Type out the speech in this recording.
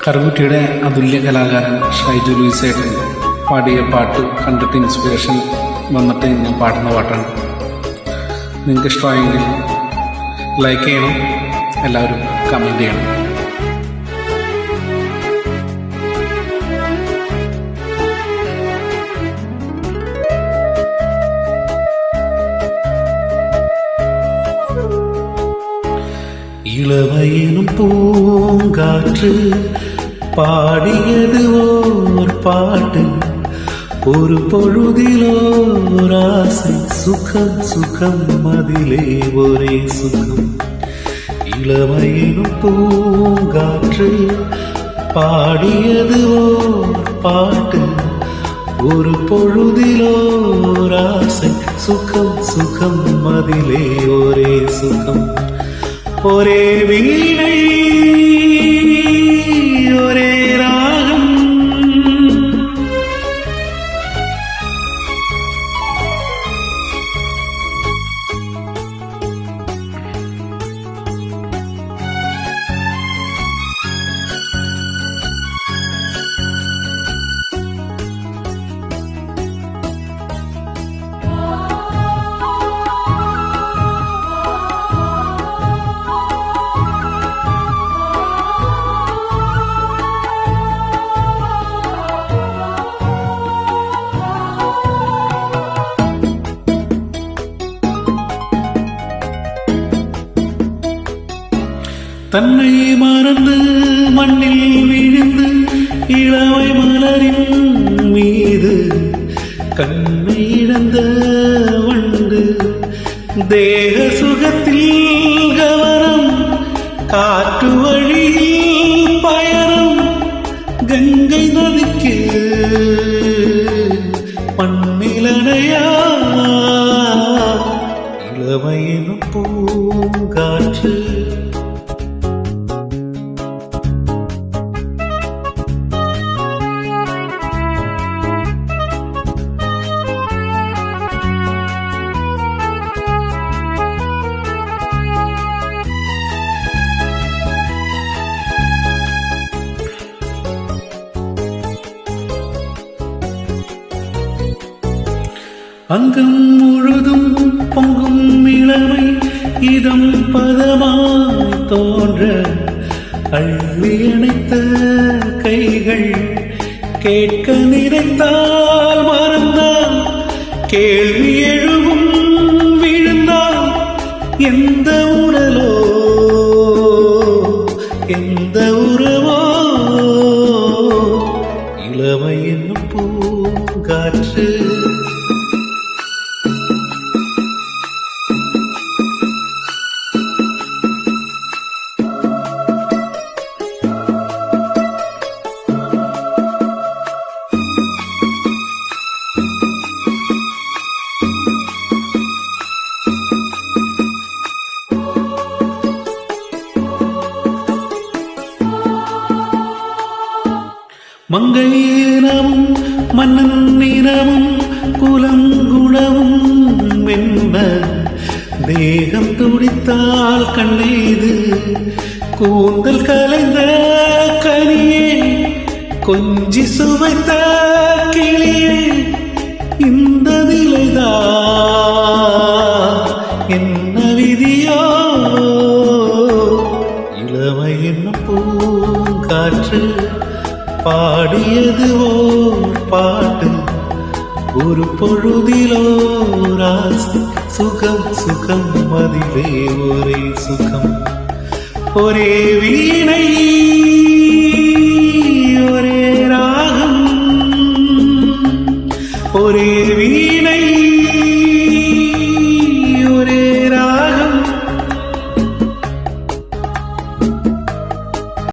കറുകുറ്റിയുടെ അതുല്യ കലാകാരൻ ഷൈജു ലൂയിസേട്ടൻ പാടിയ പാട്ട് കണ്ടിട്ട് ഇൻസ്പിറേഷൻ വന്നിട്ട് ഞാൻ പാടുന്ന പാട്ടാണ്. നിങ്ങൾക്ക് ഇഷ്ടമായെങ്കിൽ ലൈക്ക് ചെയ്യണം, എല്ലാവരും കമൻറ്റ് ചെയ്യണം. இளமையினும் பூங்காற்று பாடியது ஓர் பாட்டு, ஒரு பொழுதிலோர் ஆசை, சுகம் சுகம் அதிலே ஒரே சுகம். இளமையினும் பூங்காற்று பாடியது ஓர் பாட்டு, ஒரு பொழுதிலோர் ஆசை, சுகம் சுகம் அதிலே ஒரே சுகம். ஒரே வீணை ஒரே ராகம், தன்னை மறந்து மண்ணில் விழுந்து இளமை மலரின் மீது கண்ணை இழந்த வண்டு, தேக சுகத்தில் கவனம், காற்று வழியில் பயணம், கங்கை நதிக்கு மண்ணிலனையா இளமையினும் பூங்காற்று. அங்கம் முழுதும் பொங்கும் இளமை, இதம் பதமாய் தோன்ற, அள்ளி அணைத்த கைகள் கேட்க நினைத்தால் மறந்தால், கேள்வி எழுவும் விழுந்தால், எந்த உடலோ எந்த உறவோ இளமை என்னும் பூங்காற்று. மங்கை இனமும் மன்னன் நிறமும் குலங்குணமும் என்ன, தேகம் துடித்தால் கண்ணீது, கூந்தல் கலைந்த கனியே, கொஞ்சி சுவைத்த கிளியே, இந்த நிலைதான் என்ன விதியோ, இளமை என்னும் பூங்காற்று பாடியது ஓர் பாட்டு, ஒரு பொழுதிலோர் ஆசை, சுகம் சுகம் அதிலே ஒரே சுகம். ஒரே வீணை ஒரே ராகம், ஒரே வீணை